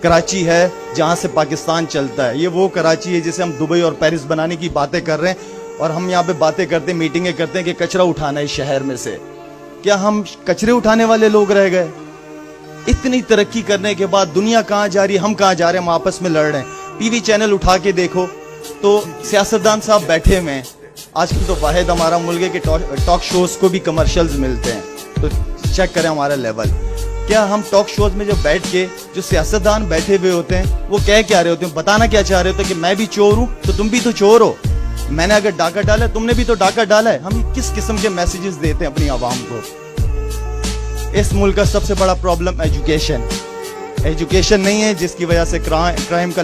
कराची है जहाँ से पाकिस्तान चलता है, ये वो कराची है जिसे हम दुबई और पेरिस बनाने की बातें कर रहे हैं और हम यहाँ पे बातें करते हैं, मीटिंगें करते हैं कि कचरा उठाना है इस शहर में से। क्या हम कचरे उठाने वाले लोग रह गए? इतनी तरक्की करने के बाद दुनिया कहाँ जा रही है, हम कहाँ जा रहे हैं, हम आपस में लड़ रहे हैं। टीवी चैनल उठा के देखो तो सियासतदान साहब बैठे हुए हैं। आजकल तो वाहिद हमारा मुल्क है कि टॉक शोज को भी कमर्शियल्स मिलते हैं, तो चेक करें हमारा लेवल। क्या हम टॉक शोज में जब बैठ के जो सियासतदान बैठे हुए होते हैं वो कह क्या रहे होते हैं, बताना क्या चाह रहे होते हैं कि मैं भी चोर हूं तो तुम भी तो चोर हो, मैंने अगर डाका डाला है तुमने भी तो डाका डाला है। हम किस किस्म के मैसेजेस देते हैं अपनी आवाम को? इस मुल्क का सबसे बड़ा प्रॉब्लम एजुकेशन नहीं है, जिसकी वजह से क्राइम का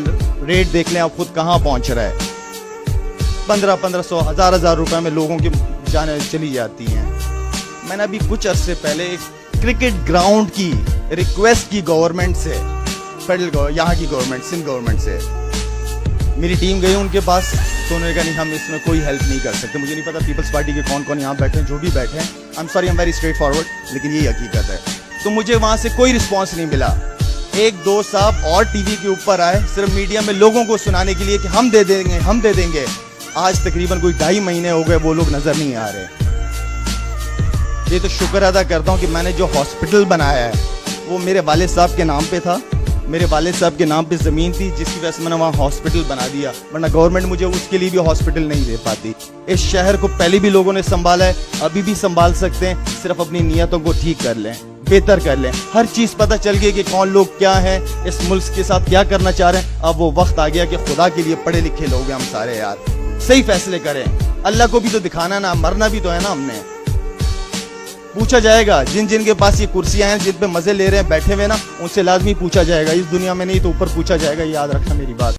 रेट देख लें आप खुद कहाँ पहुंच रहा है। 1500 1000 रुपए में लोगों की जाने चली जाती हैं। मैंने अभी कुछ अरसे पहले एक क्रिकेट ग्राउंड की रिक्वेस्ट की गवर्नमेंट से, फेडरल यहाँ की गवर्नमेंट, सिंध गवर्नमेंट से। मेरी टीम गई उनके पास तो उन्होंने कहा नहीं हम इसमें कोई हेल्प नहीं कर सकते। मुझे नहीं पता पीपल्स पार्टी के कौन कौन यहाँ बैठे हैं, जो भी बैठे हैं, I am sorry, I am very straight forward, लेकिन यही हकीकत है। तो मुझे वहाँ से कोई रिस्पॉन्स नहीं मिला। एक दो साहब और टीवी के ऊपर आए सिर्फ मीडिया में लोगों को सुनाने के लिए कि हम दे देंगे। आज तकरीबन कोई 2.5 महीने हो गए, वो लोग नजर नहीं आ रहे। ये तो शुक्र अदा करता हूँ कि मैंने जो हॉस्पिटल बनाया है वो मेरे वालिद साहब के नाम पे था, मेरे वालिद साहब के नाम पे ज़मीन थी, जिसकी वजह से मैंने वहाँ हॉस्पिटल बना दिया, वरना गवर्नमेंट मुझे उसके लिए भी हॉस्पिटल नहीं दे पाती। इस शहर को पहले भी लोगों ने संभाला है, अभी भी संभाल सकते हैं, सिर्फ अपनी नीयतों को ठीक कर लें, बेहतर कर लें। हर चीज़ पता चल गई कि कौन लोग क्या हैं, इस मुल्क के साथ क्या करना चाह रहे हैं। अब वो वक्त आ गया कि खुदा के लिए पढ़े लिखे लोग हैं हम सारे यार, सही फैसले करें। अल्लाह को भी तो दिखाना ना, मरना भी तो है ना हमने। पूछा जाएगा जिन जिन के पास ये कुर्सियां हैं, जिन पे मजे ले रहे हैं बैठे हुए ना, उनसे लाजमी पूछा जाएगा। इस दुनिया में नहीं तो ऊपर पूछा जाएगा, याद रखना मेरी बात।